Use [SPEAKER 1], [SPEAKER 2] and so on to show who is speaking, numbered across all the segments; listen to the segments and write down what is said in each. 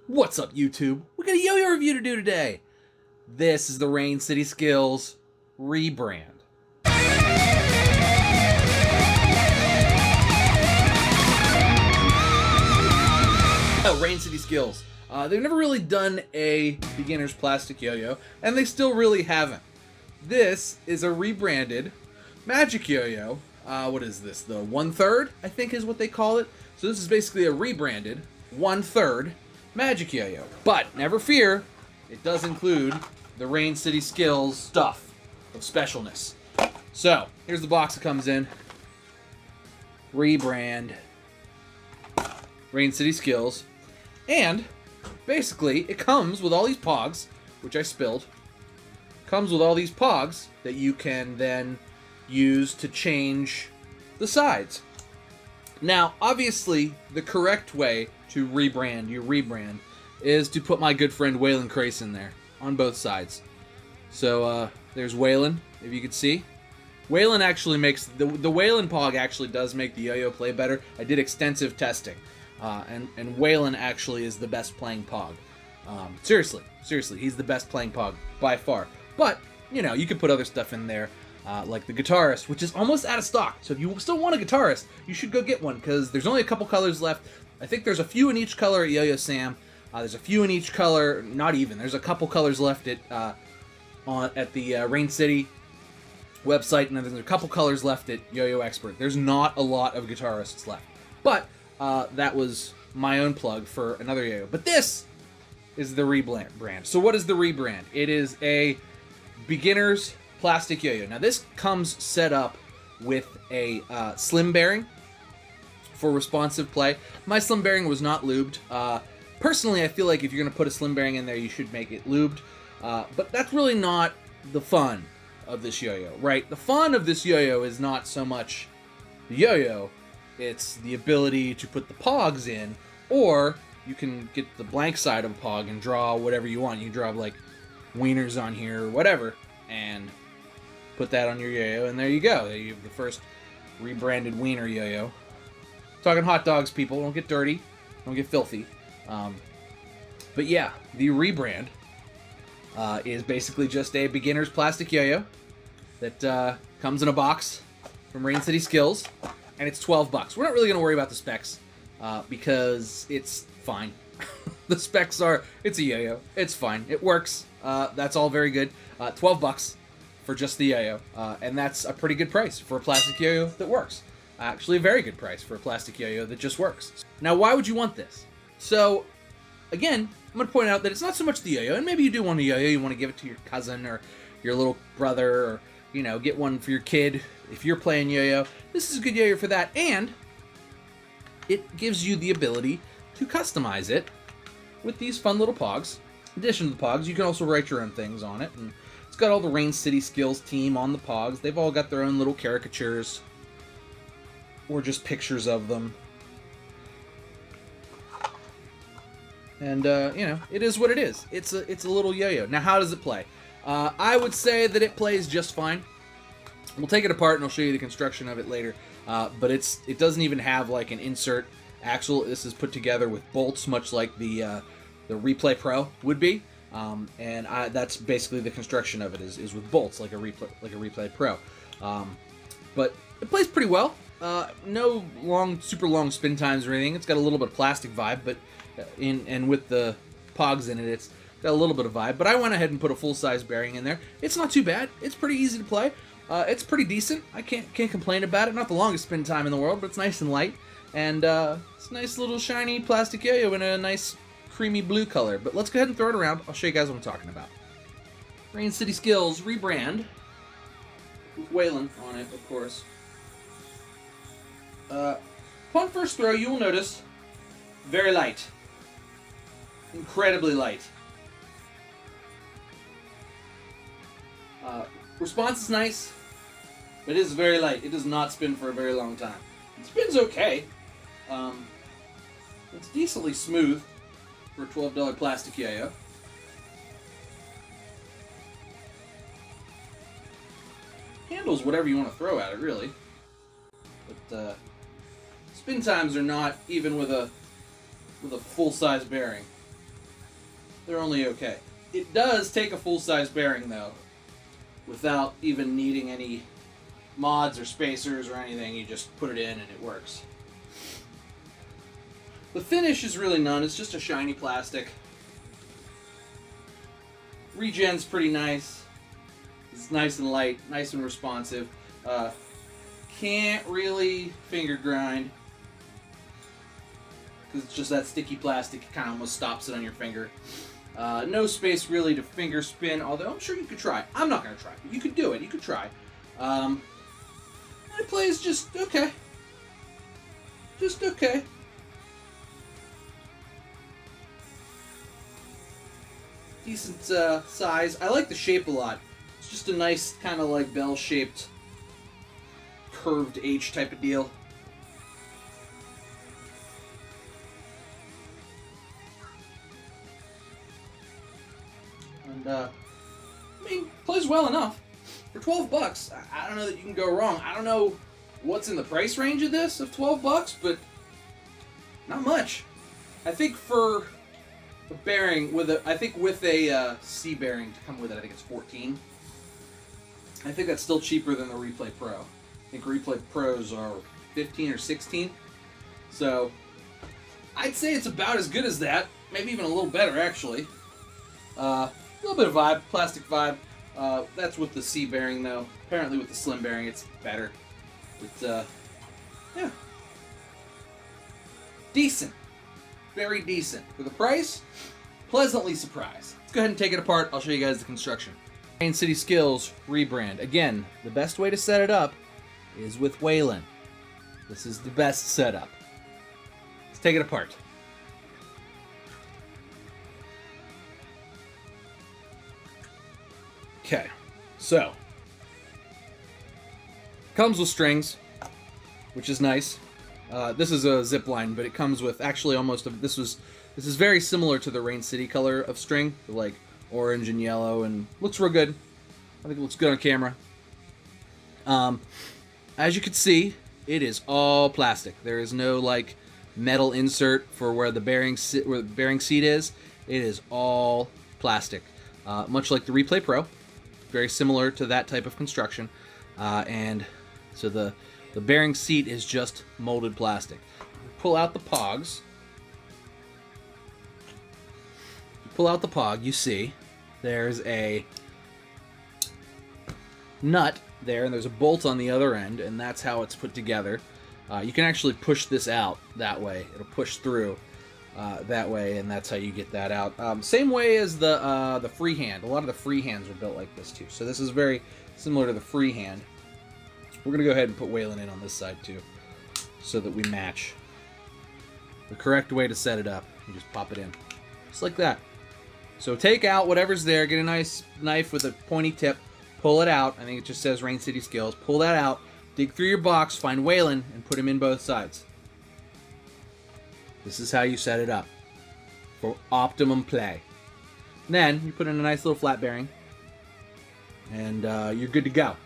[SPEAKER 1] What's up, YouTube? We got a yo-yo review to do today. This is the RainCity Skills Rebrand. Oh, RainCity Skills. They've never really done a beginner's plastic yo-yo, and they still really haven't. This is a rebranded magic yo-yo. What is this? The 1/3, I think is what they call it. So this is basically a rebranded 1/3 magic yo-yo. But never fear, it does include the RainCity Skills stuff of specialness. So here's the box it comes in. Rebrand RainCity Skills. And basically it comes with all these Pogs, which I spilled. Comes with all these Pogs that you can then use to change the sides. Now, obviously, the correct way to rebrand your rebrand is to put my good friend Waylon Crace in there on both sides. So there's Waylon, if you could see. Waylon actually makes the Waylon Pog actually does make the yo-yo play better. I did extensive testing, and Waylon actually is the best playing Pog. Seriously, he's the best playing Pog by far. But you know, you could put other stuff in there. Like the guitarist, which is almost out of stock. So if you still want a guitarist, you should go get one because there's only a couple colors left. I think there's a few in each color at Yo-Yo Sam. There's a few in each color, not even. There's a couple colors left at the RainCity website, and then there's a couple colors left at Yo-Yo Expert. There's not a lot of guitarists left. But that was my own plug for another yo-yo. But this is the rebrand. So what is the rebrand? It is a beginner's plastic yo-yo. Now this comes set up with a slim bearing for responsive play. My slim bearing was not lubed. Personally, I feel like if you're going to put a slim bearing in there, you should make it lubed. But that's really not the fun of this yo-yo, right? The fun of this yo-yo is not so much the yo-yo, it's the ability to put the Pogs in, or you can get the blank side of a Pog and draw whatever you want. You draw like wieners on here or whatever, and put that on your yo-yo, and there you go. You have the first rebranded wiener yo-yo. Talking hot dogs, people. Don't get dirty. Don't get filthy. But yeah, the rebrand is basically just a beginner's plastic yo-yo that comes in a box from RainCity Skills, and it's $12. We're not really going to worry about the specs because it's fine. The specs are, it's a yo-yo. It's fine. It works. That's all very good. $12 for just the yo-yo, and that's a pretty good price for a plastic yo-yo that works. Actually, a very good price for a plastic yo-yo that just works. Now, why would you want this? So, again, I'm going to point out that it's not so much the yo-yo, and maybe you do want a yo-yo, you want to give it to your cousin or your little brother, or, you know, get one for your kid if you're playing yo-yo. This is a good yo-yo for that, and it gives you the ability to customize it with these fun little Pogs. In addition to the Pogs, you can also write your own things on it, and it's got all the RainCity Skills team on the Pogs. They've all got their own little caricatures or just pictures of them. And, you know, it is what it is. It's a little yo-yo. Now, how does it play? I would say that it plays just fine. We'll take it apart and I'll show you the construction of it later. But it doesn't even have like an insert axle. This is put together with bolts, much like the Replay Pro would be. And that's basically the construction of it is with bolts, like a Replay Pro. But it plays pretty well. No super long spin times or anything. It's got a little bit of plastic vibe, but and with the Pogs in it, it's got a little bit of vibe. But I went ahead and put a full-size bearing in there. It's not too bad. It's pretty easy to play. It's pretty decent. I can't complain about it. Not the longest spin time in the world, but it's nice and light. And it's a nice little shiny plastic yo-yo in a nice creamy blue color. But let's go ahead and throw it around. I'll show you guys what I'm talking about. RainCity Skills rebrand with Waylon on it, of course. Upon first throw, you will notice very light. Incredibly light. Response is nice, but it is very light. It does not spin for a very long time. It spins okay. It's decently smooth for a $12 plastic yo-yo. Handles whatever you want to throw at it, really. But spin times are not even with a full-size bearing. They're only okay. It does take a full-size bearing, though, without even needing any mods or spacers or anything. You just put it in and it works. The finish is really none. It's just a shiny plastic. Regen's pretty nice. It's nice and light, nice and responsive. Can't really finger grind because it's just that sticky plastic. It kind of almost stops it on your finger. No space really to finger spin, although I'm sure you could try. I'm not going to try, but you could do it. You could try. And it plays just okay. Just okay. Decent size. I like the shape a lot. It's just a nice kind of like bell-shaped, curved H type of deal. And I mean, plays well enough for $12. I don't know that you can go wrong. I don't know what's in the price range of this of $12, but not much. I think for a bearing with a C bearing to come with it, I think it's $14. I think that's still cheaper than the Replay Pro. I think Replay Pros are $15 or $16. So I'd say it's about as good as that. Maybe even a little better, actually. A little bit of vibe, plastic vibe. That's with the C bearing, though. Apparently with the slim bearing, it's better. But, yeah. Decent. Very decent. For the price, pleasantly surprised. Let's go ahead and take it apart. I'll show you guys the construction. RainCity Skills Rebrand. Again, the best way to set it up is with Waylon. This is the best setup. Let's take it apart. Okay, so comes with strings, which is nice. This is a Zipline, but it comes with actually almost this is very similar to the RainCity color of string, like orange and yellow, and looks real good. I think it looks good on camera. As you can see, it is all plastic. There is no like metal insert for where the bearing seat is. It is all plastic, much like the Replay Pro. Very similar to that type of construction, and so the bearing seat is just molded plastic. Pull out the Pogs. Pull out the Pog, you see there's a nut there, and there's a bolt on the other end, and that's how it's put together. You can actually push this out that way. It'll push through that way, and that's how you get that out. Same way as the freehand. A lot of the freehands are built like this too. So this is very similar to the freehand. We're gonna go ahead and put Waylon in on this side too, so that we match. The correct way to set it up. You just pop it in, just like that. So take out whatever's there. Get a nice knife with a pointy tip. Pull it out. I think it just says RainCity Skills. Pull that out. Dig through your box. Find Waylon and put him in both sides. This is how you set it up for optimum play. And then you put in a nice little flat bearing, and you're good to go.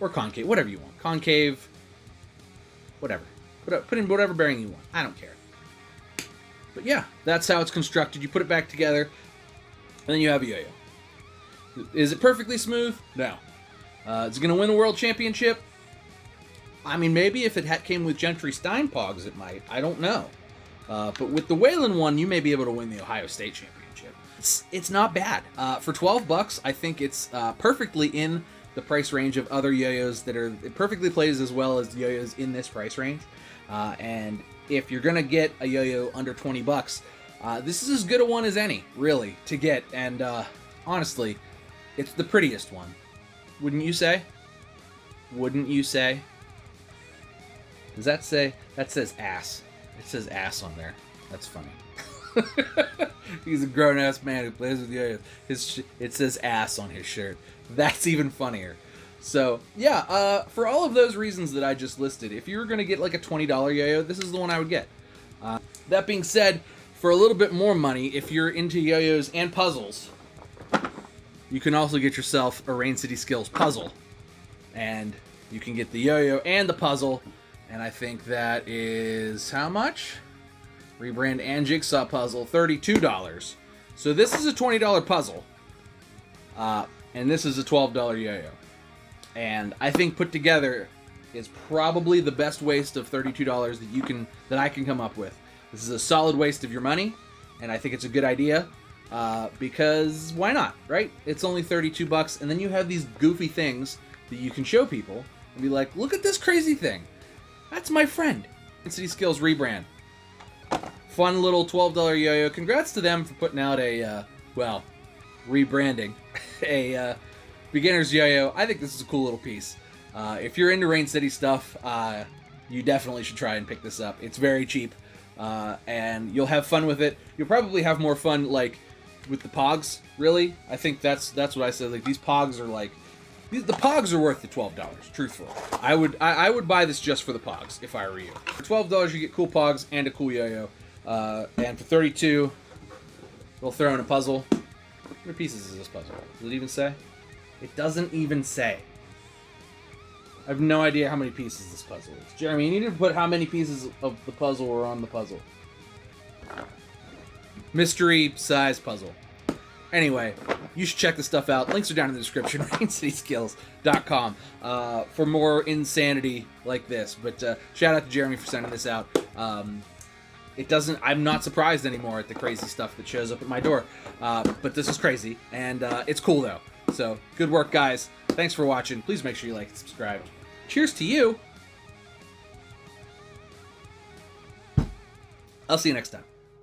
[SPEAKER 1] Or concave, whatever you want. Concave, whatever. Put in whatever bearing you want. I don't care. But yeah, that's how it's constructed. You put it back together, and then you have a yo-yo. Is it perfectly smooth? No. Is it going to win the world championship? I mean, maybe if it came with Gentry Stein Pogs, it might. I don't know. But with the Waylon one, you may be able to win the Ohio State Championship. It's not bad. For $12, I think it's perfectly in the price range of other yo-yos that are... It perfectly plays as well as yo-yos in this price range. And if you're going to get a yo-yo under $20, this is as good a one as any, really, to get. And honestly, it's the prettiest one. Wouldn't you say? Wouldn't you say? Does that say... That says ass. It says ass on there. That's funny. He's a grown-ass man who plays with yo-yos. It says ass on his shirt. That's even funnier. So, yeah, for all of those reasons that I just listed, if you were going to get like a $20 yo-yo, this is the one I would get. That being said, for a little bit more money, if you're into yo-yos and puzzles, you can also get yourself a RainCity Skills puzzle. And you can get the yo-yo and the puzzle, and I think that is how much? Rebrand and Jigsaw puzzle, $32. So this is a $20 puzzle, and this is a $12 yo-yo. And I think put together is probably the best waste of $32 that I can come up with. This is a solid waste of your money, and I think it's a good idea because why not, right? It's only 32 bucks, and then you have these goofy things that you can show people and be like, look at this crazy thing. That's my friend. RainCity Skills Rebrand. Fun little $12 yo-yo. Congrats to them for putting out a, well, rebranding a beginner's yo-yo. I think this is a cool little piece. If you're into RainCity stuff, you definitely should try and pick this up. It's very cheap, and you'll have fun with it. You'll probably have more fun, like, with the Pogs, really. I think that's what I said. Like, these Pogs are, like, the Pogs are worth the $12, truthfully. I would buy this just for the Pogs, if I were you. For $12, you get cool Pogs and a cool yo-yo. And for $32, we'll throw in a puzzle. How many pieces is this puzzle? Does it even say? It doesn't even say. I have no idea how many pieces this puzzle is. Jeremy, you need to put how many pieces of the puzzle are on the puzzle. Mystery size puzzle. Anyway, you should check this stuff out. Links are down in the description. RainCitySkills.com for more insanity like this. But shout out to Jeremy for sending this out. I'm not surprised anymore at the crazy stuff that shows up at my door. But this is crazy, and it's cool though. So, good work, guys. Thanks for watching. Please make sure you like and subscribe. Cheers to you. I'll see you next time.